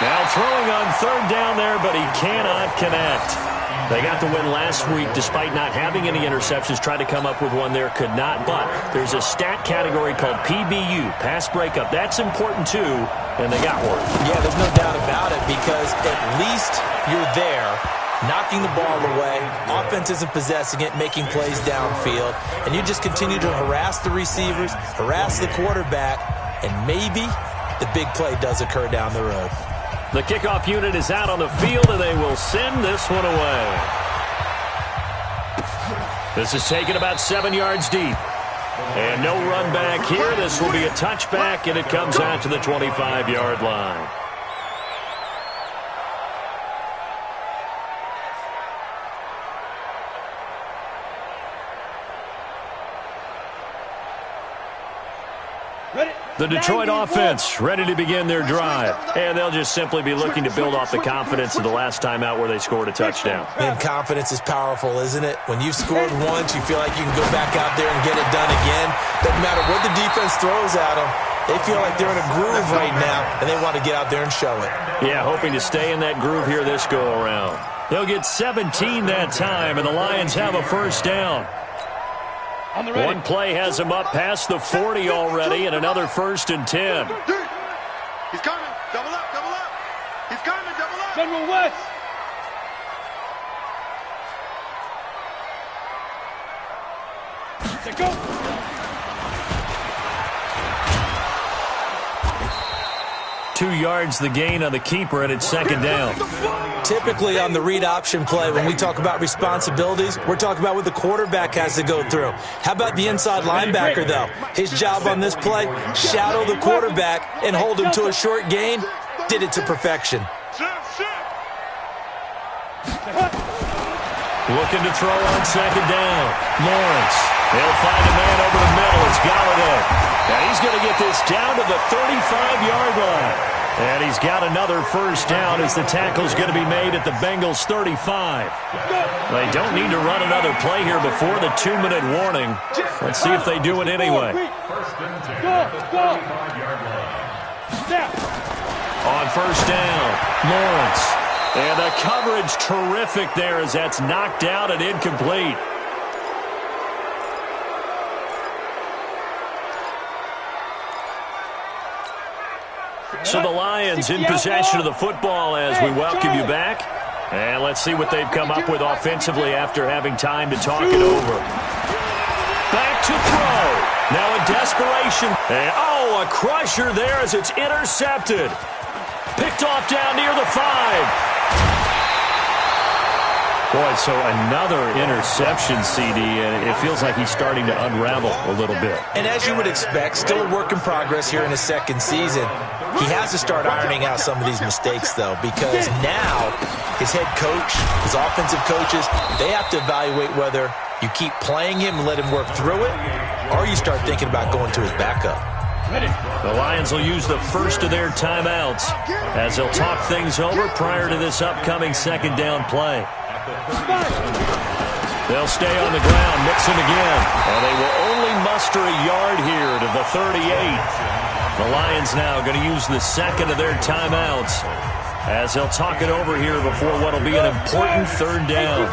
Speaker 1: Now throwing on 3rd down there, but he cannot connect. They got the win last week despite not having any interceptions. Tried to come up with one there, could not. But there's a stat category called PBU, pass breakup. That's important too, and they got one.
Speaker 3: Yeah, there's no doubt about it, because at least you're there, knocking the ball away. Offense isn't possessing it, making plays downfield. And you just continue to harass the receivers, harass the quarterback, and maybe the big play does occur down the road.
Speaker 1: The kickoff unit is out on the field, and they will send this one away. This is taken about 7 yards deep. And no run back here. This will be a touchback, and it comes out to the 25-yard line. The Detroit offense ready to begin their drive. And they'll just simply be looking to build off the confidence of the last time out where they scored a touchdown.
Speaker 3: And confidence is powerful, isn't it? When you've scored once, you feel like you can go back out there and get it done again. Doesn't matter what the defense throws at them. They feel like they're in a groove right now, and they want to get out there and show it.
Speaker 1: Yeah, hoping to stay in that groove here this go-around. They'll get 17 that time, and the Lions have a first down. One play has him up past the 40 already, and another 1st and 10.
Speaker 6: He's coming. Double up, double up. He's coming, double up.
Speaker 2: General West. Let's go.
Speaker 1: 2 yards the gain on the keeper, and it's second down.
Speaker 3: Typically on the read option play, when we talk about responsibilities, we're talking about what the quarterback has to go through. How about the inside linebacker, though? His job on this play, shadow the quarterback and hold him to a short gain. Did it to perfection.
Speaker 1: Looking to throw on second down. Lawrence. He'll find a man over the middle. It's Golladay. And he's going to get this down to the 35-yard line. And he's got another first down as the tackle's going to be made at the Bengals 35. They don't need to run another play here before the 2-minute warning. Let's see if they do it anyway. On first down, Lawrence. And the coverage terrific there as that's knocked out and incomplete. So the Lions in possession of the football as we welcome you back. And let's see what they've come up with offensively after having time to talk it over. Back to throw. Now in desperation. And, a crusher there as it's intercepted. Picked off down near the 5. Boy, so another interception, CD, and it feels like he's starting to unravel a little bit.
Speaker 3: And as you would expect, still a work in progress here in his second season. He has to start ironing out some of these mistakes, though, because now his head coach, his offensive coaches, they have to evaluate whether you keep playing him and let him work through it, or you start thinking about going to his backup.
Speaker 1: The Lions will use the first of their timeouts as they'll talk things over prior to this upcoming second down play. They'll stay on the ground, mix them again, and they will only muster a yard here to the 38. The Lions now going to use the second of their timeouts as they'll talk it over here before what will be an important third down.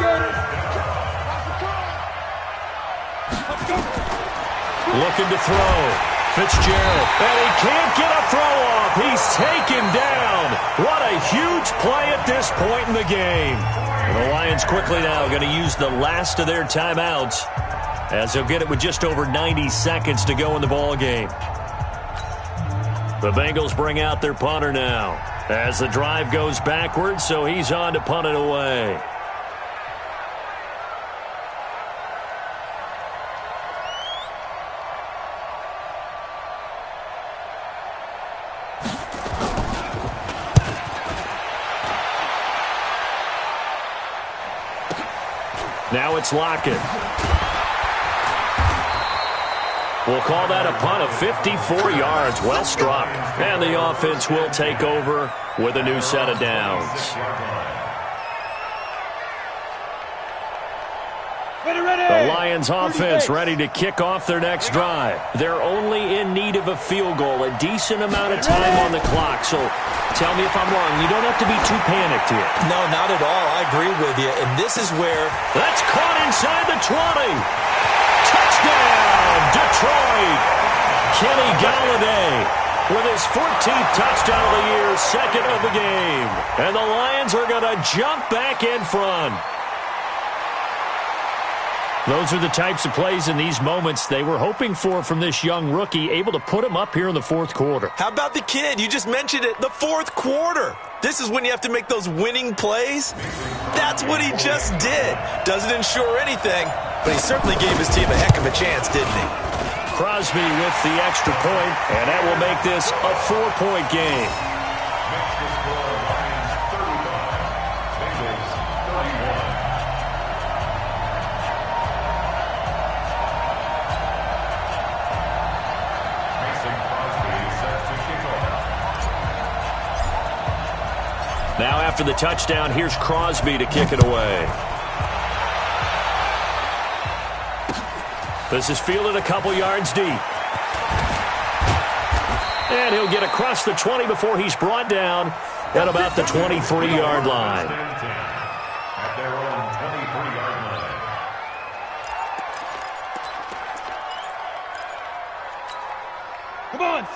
Speaker 1: Looking to throw. Fitzgerald, and he can't get a throw off. He's taken down. What a huge play at this point in the game. And the Lions quickly now going to use the last of their timeouts as they'll get it with just over 90 seconds to go in the ball game. The Bengals bring out their punter now as the drive goes backwards, so he's on to punt it away. Now it's Lockett. We'll call that a punt of 54 yards. Well struck. And the offense will take over with a new set of downs. The Lions offense ready to kick off their next drive. They're only in need of a field goal, a decent amount of time on the clock. So tell me if I'm wrong. You don't have to be too panicked here.
Speaker 3: No, not at all. I agree with you. And this is where...
Speaker 1: That's caught inside the 20. Touchdown, Detroit. Kenny Golladay with his 14th touchdown of the year, second of the game. And the Lions are going to jump back in front. Those are the types of plays in these moments they were hoping for from this young rookie, able to put him up here in the fourth quarter.
Speaker 4: How about the kid? You just mentioned it, the fourth quarter. This is when you have to make those winning plays. That's what he just did. Doesn't ensure anything, but he certainly gave his team a heck of a chance, didn't he?
Speaker 1: Crosby with the extra point, and that will make this a 4-point game. Now after the touchdown, here's Crosby to kick it away. This is fielded a couple yards deep. And he'll get across the 20 before he's brought down at about the 23-yard line.
Speaker 5: At their own 23-yard line.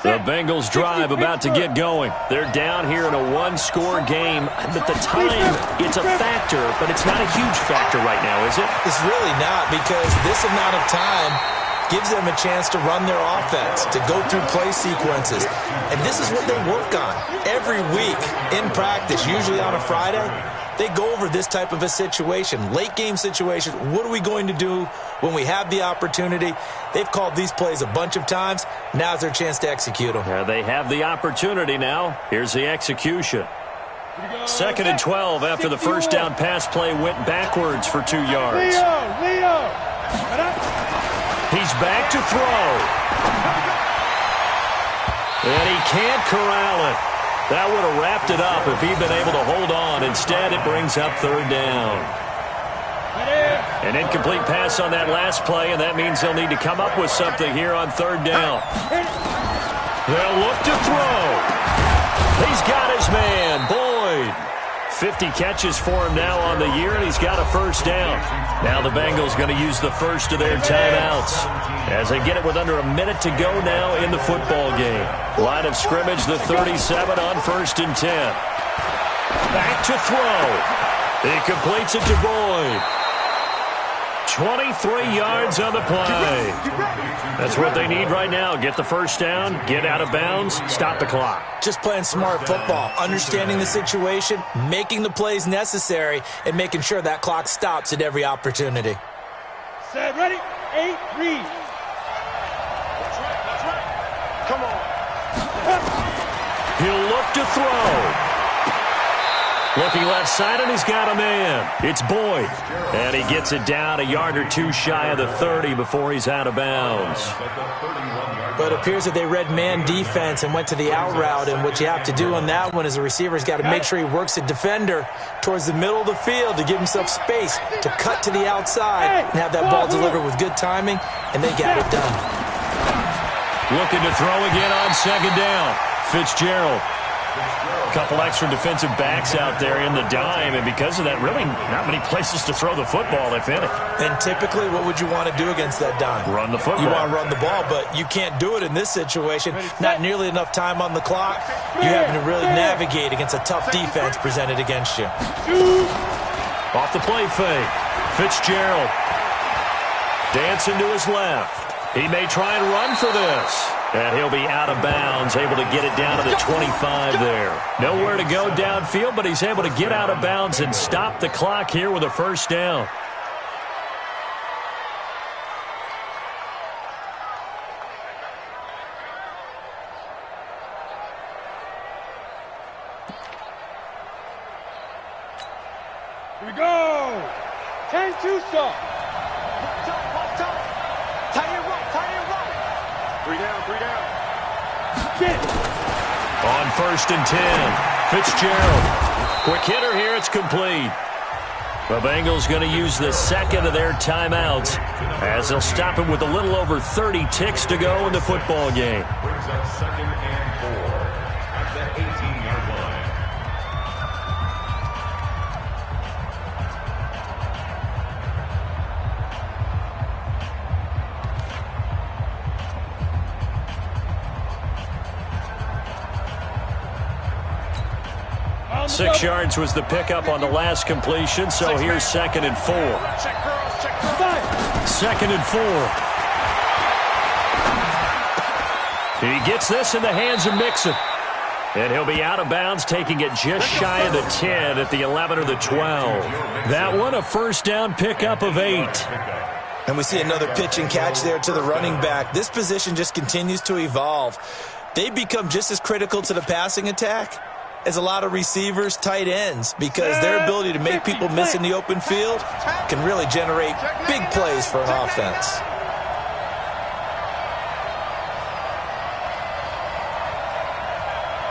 Speaker 1: The Bengals drive about to get going. They're down here in a one-score game. But the time, it's a factor, but it's not a huge factor right now, is it?
Speaker 3: It's really not, because this amount of time gives them a chance to run their offense, to go through play sequences. And this is what they work on every week in practice, usually on a Friday. They go over this type of a situation, late game situation. What are we going to do when we have the opportunity? They've called these plays a bunch of times. Now's their chance to execute them.
Speaker 1: They have the opportunity now. Here's the execution. 2nd and 12 after the first down pass play went backwards for 2 yards. He's back to throw. And he can't corral it. That would have wrapped it up if he'd been able to hold on. Instead, it brings up third down. An incomplete pass on that last play, and that means they'll need to come up with something here on third down. They'll look to throw. He's got his man, Boyd. 50 catches for him now on the year, and he's got a first down. Now the Bengals going to use the first of their timeouts as they get it with under a minute to go now in the football game. Line of scrimmage, the 37 on 1st and 10. Back to throw. He completes it to Boyd. 23 yards on the play. That's what they need right now. Get the first down, get out of bounds, stop the clock.
Speaker 3: Just playing smart football, understanding the situation, making the plays necessary, and making sure that clock stops at every opportunity.
Speaker 2: Set, ready, 8, read.
Speaker 6: That's right. Come on.
Speaker 1: He'll look to throw. Looking left side, and he's got a man. It's Boyd. And he gets it down a yard or two shy of the 30 before he's out of bounds.
Speaker 3: But it appears that they read man defense and went to the out route, and what you have to do on that one is the receiver's got to make sure he works the defender towards the middle of the field to give himself space to cut to the outside and have that ball delivered with good timing, and they got it done.
Speaker 1: Looking to throw again on second down. Fitzgerald. A couple extra defensive backs out there in the dime, and because of that, really not many places to throw the football, if any.
Speaker 3: And typically, what would you want to do against that dime?
Speaker 1: Run the football.
Speaker 3: You want to run the ball, but you can't do it in this situation. Not nearly enough time on the clock. You're having to really navigate against a tough defense presented against you.
Speaker 1: Off the play fake. Fitzgerald. Dancing to his left. He may try and run for this. And he'll be out of bounds, able to get it down to the 25 there. Nowhere to go downfield, but he's able to get out of bounds and stop the clock here with a first down.
Speaker 2: Here we go. 10-2 stop.
Speaker 6: Three down.
Speaker 1: On 1st and 10, Fitzgerald. Quick hitter here, it's complete. The Bengals going to use the second of their timeouts as they'll stop him with a little over 30 ticks to go in the football game.
Speaker 5: Brings up 2nd and 4 at the 18-yard line.
Speaker 1: Six yards was the pickup on the last completion, so here's 2nd and 4.
Speaker 2: Check girls, check girls.
Speaker 1: 2nd and 4. He gets this in the hands of Mixon. And he'll be out of bounds, taking it just shy of the 10 at the 11 or the 12. That one, a first down pickup of 8.
Speaker 3: And we see another pitch and catch there to the running back. This position just continues to evolve. They become just as critical to the passing attack as a lot of receivers, tight ends, because their ability to make people miss in the open field can really generate big plays for an offense.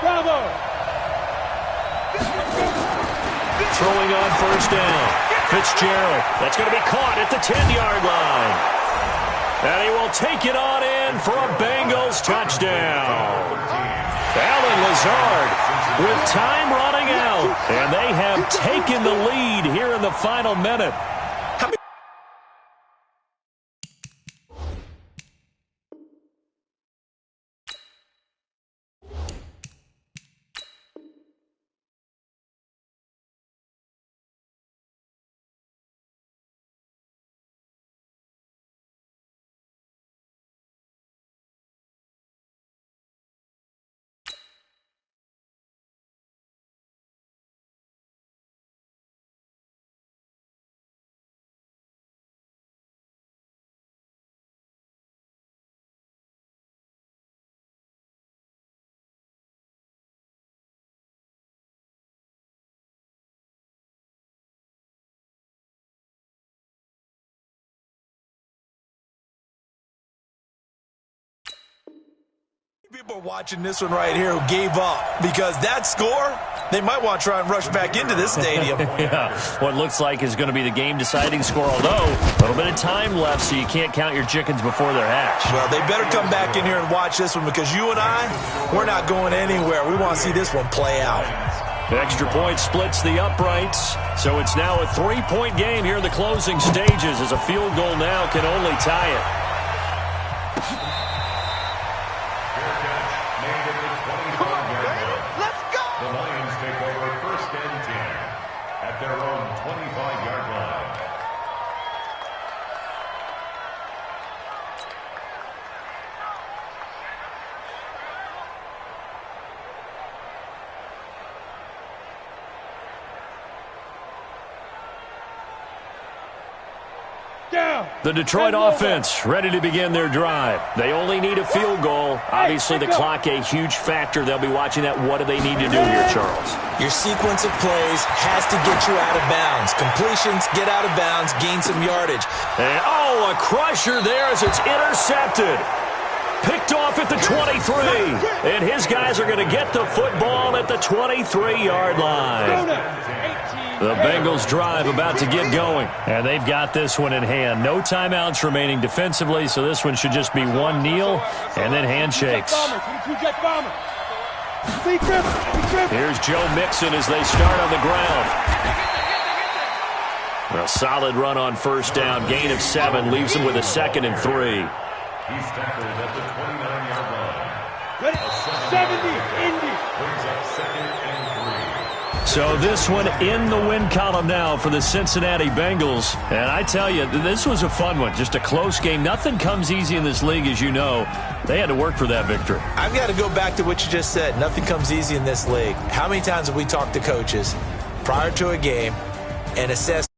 Speaker 2: Bravo.
Speaker 1: Throwing on first down. Fitzgerald. That's going to be caught at the 10-yard line. And he will take it on in for a Bengals touchdown. Allen Lazard with time running out. And they have taken the lead here in the final minute.
Speaker 3: People are watching this one right here who gave up because that score, they might want to try and rush back into this stadium.
Speaker 1: Yeah, what looks like is going to be the game-deciding score, although a little bit of time left, so you can't count your chickens before they're hatched.
Speaker 3: Well, they better come back in here and watch this one because you and I, we're not going anywhere. We want to see this one play out.
Speaker 1: The extra point splits the uprights, so it's now a 3-point game here in the closing stages as a field goal now can only tie it. The Detroit offense ready to begin their drive. They only need a field goal. Obviously, the clock a huge factor. They'll be watching that. What do they need to do here, Charles?
Speaker 3: Your sequence of plays has to get you out of bounds. Completions, get out of bounds, gain some yardage.
Speaker 1: And, a crusher there as it's intercepted. Picked off at the 23. And his guys are going to get the football at the 23-yard line. The Bengals drive about to get going. And they've got this one in hand. No timeouts remaining defensively, so this one should just be one kneel and then handshakes. Here's Joe Mixon as they start on the ground. A solid run on first down. Gain of 7 leaves him with a 2nd and 3.
Speaker 5: He's tackled at the 29-yard line.
Speaker 2: Ready? 70, Indy.
Speaker 5: Brings up 2nd and 3.
Speaker 1: So this one in the win column now for the Cincinnati Bengals. And I tell you, this was a fun one. Just a close game. Nothing comes easy in this league, as you know. They had to work for that victory.
Speaker 3: I've got to go back to what you just said. Nothing comes easy in this league. How many times have we talked to coaches prior to a game and assessed